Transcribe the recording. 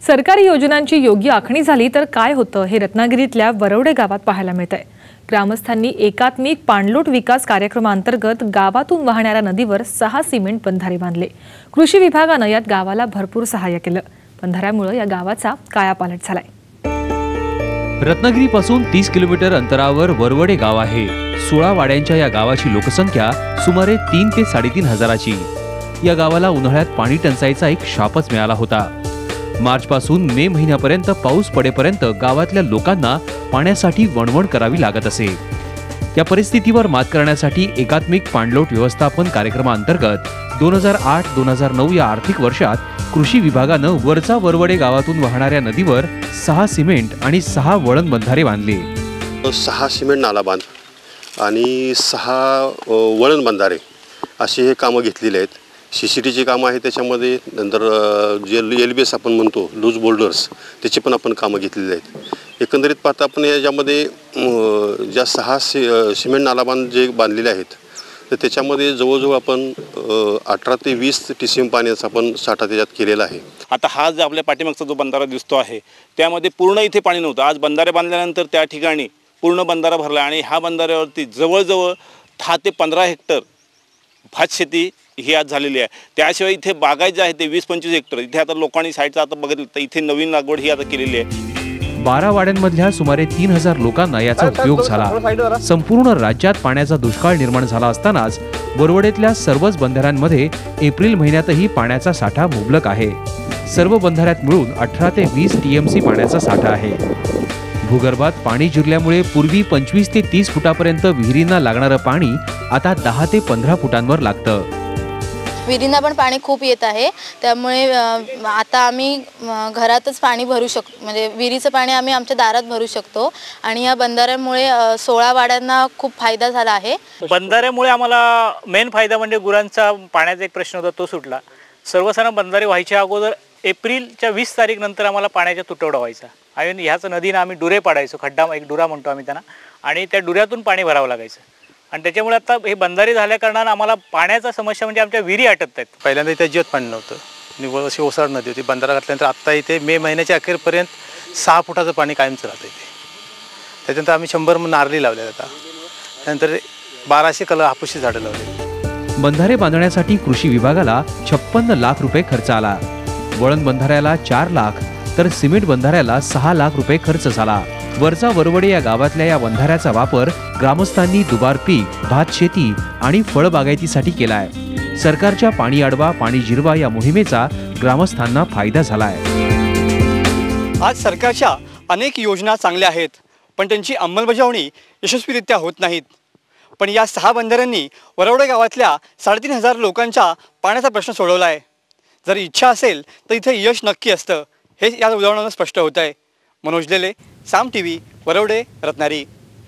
सरकारी योजनांची योग्य आखणी झाली तर काय होतं हे रत्नागिरीतल्या वरवडे गावात पाहायला मिळतंय। ग्रामस्थांनी एकात्मिक पाणलोट विकास कार्यक्रमांतर्गत गावातून वाहणाऱ्या नदीवर 6 सिमेंट बंधारे बांधले। कृषी विभागाने यात गावाला भरपूर सहाय्य केलं। बंधाऱ्यामुळे या गावाचा कायापालट झालाय। रत्नागिरीपासून 30 किलोमीटर अंतरावर वरवडे गाव आहे। 16 वाड्यांच्या या गावाची लोकसंख्या सुमारे 3 ते 3.5 हजाराची। या गावाला उन्हाळ्यात पाणी टंचाईचा एक शापच मिळाला होता। मार्च पासून मे महिन्यापर्यंत पाऊस पडेपर्यंत गावातल्या लोकांना पाण्यासाठी वणवण करावी लागत असे। या परिस्थितीवर मात करण्यासाठी एकात्मिक पाणलोट व्यवस्थापन कार्यक्रमांतर्गत 2008-2009 या आर्थिक वर्षात कृषी विभागानं वरचा वरवडे गावातून वाहणाऱ्या नदीवर 6 सिमेंट आणि 6 वळण बंधारे बांधले। 6 सिमेंट नाला बांध आणि 6 वळण बंधारे असे हे कामं घेतलेले आहेत। सीसीटीची कामं आहे, त्याच्यामध्ये नंतर जे LBS आपण म्हणतो लूज बोल्डर्स, त्याचे पण आपण कामं घेतलेले आहेत। एकंदरीत पाहता आपण याच्यामध्ये ज्या 6 सिमेंट नालाबांध जे बांधलेले आहेत तर त्याच्यामध्ये जवळजवळ आपण 18 ते 20 TCM पाण्याचा आपण साठा त्याच्यात केलेला आहे। आता हा जो आपल्या पाठीमागचा जो बंधारा दिसतो आहे त्यामध्ये पूर्ण इथे पाणी नव्हतं। आज बंधारे बांधल्यानंतर त्या ठिकाणी पूर्ण बंधारा भरला आणि ह्या बंधाऱ्यावरती जवळजवळ 10 ते 15 हेक्टर भात शेती ही आज झालेली आहे। त्याशिवाय इथे बागायत जे आहे ते 20-25 हेक्टर इथे आता लोकांनी साईडचा आता बघितलं तर इथे नवीन लागवड ही आता केलेली आहे। 12 वाड्यांमधल्या सुमारे 3000 लोकांना याचा उपयोग झाला। संपूर्ण राज्यात पाण्याचा दुष्काळ निर्माण झाला असतानाच वरवडेतल्या सर्वच बंधाऱ्यांमध्ये एप्रिल महिन्यातही पाण्याचा साठा मुबलक आहे। सर्व बंधाऱ्यात मिळून 18 ते 20 TMC पाण्याचा साठा आहे। भूगर्भात पाणी जिरल्यामुळे पूर्वी 25 ते 30 फुटापर्यंत विहिरींना लागणारं पाणी आता 10 ते 15 फुटांवर लागतं। विहिरींना पण पाणी खूप येत आहे, त्यामुळे आता आम्ही घरातच पाणी भरू शकतो, म्हणजे विहिरीचं पाणी आम्ही आमच्या दारात भरू शकतो आणि या बंधाऱ्यामुळे 16 वाड्यांना खूप फायदा झाला आहे। बंधाऱ्यामुळे आम्हाला मेन फायदा म्हणजे गुरांचा पाण्याचा एक प्रश्न होता तो सुटला। सर्वसाधारण बंधारे व्हायच्या अगोदर एप्रिलच्या 20 तारीख नंतर आम्हाला पाण्याचा तुटवडा व्हायचा आणि ह्याच नदीनं आम्ही डुरे पाडायचो, खड्डा एक डुरा म्हणतो आम्ही त्यांना, आणि त्या डुऱ्यातून पाणी भरावं लागायचं। आणि त्याच्यामुळे आता हे बंधारे झाल्या कारणानं आम्हाला पाण्याचा समस्या म्हणजे आमच्या विहिरी आटत आहेत। पहिल्यांदा इथे अजिबात पाणी नव्हतं, निव्वळ अशी ओसाड नदी होती। बंधारा घातल्यानंतर आत्ता इथे मे महिन्याच्या अखेरपर्यंत 6 फुटाचं पाणी कायमच राहतं इथे। त्याच्यानंतर आम्ही 100 नारळी लावल्या आता, त्यानंतर 1200 कलर हापूसची झाडं लावली। बंधारे बांधण्यासाठी कृषी विभागाला 56 लाख रुपये खर्च आला। वळण बंधाऱ्याला 4 लाख तर सिमेंट बंधाऱ्याला 6 लाख रुपये खर्च झाला। वरचा वरवडे या गावातल्या या बंधाऱ्याचा वापर ग्रामस्थांनी दुबार पीक, भात शेती आणि फळबागायतीसाठी केलाय। सरकारच्या पाणी अडवा पाणी जिरवा या मोहिमेचा ग्रामस्थांना फायदा झालाय। आज सरकारच्या अनेक योजना चांगल्या आहेत, पण त्यांची अंमलबजावणी यशस्वीरित्या होत नाहीत। पण या 6 बंधाऱ्यांनी वरवडे गावातल्या 3,500 लोकांचा पाण्याचा प्रश्न सोडवला आहे। जर इच्छा असेल तर इथे यश नक्की असतं, हे या उदाहरणानं स्पष्ट होत आहे। मनोज लेले, साम TV, वरवडे, रत्नागिरी।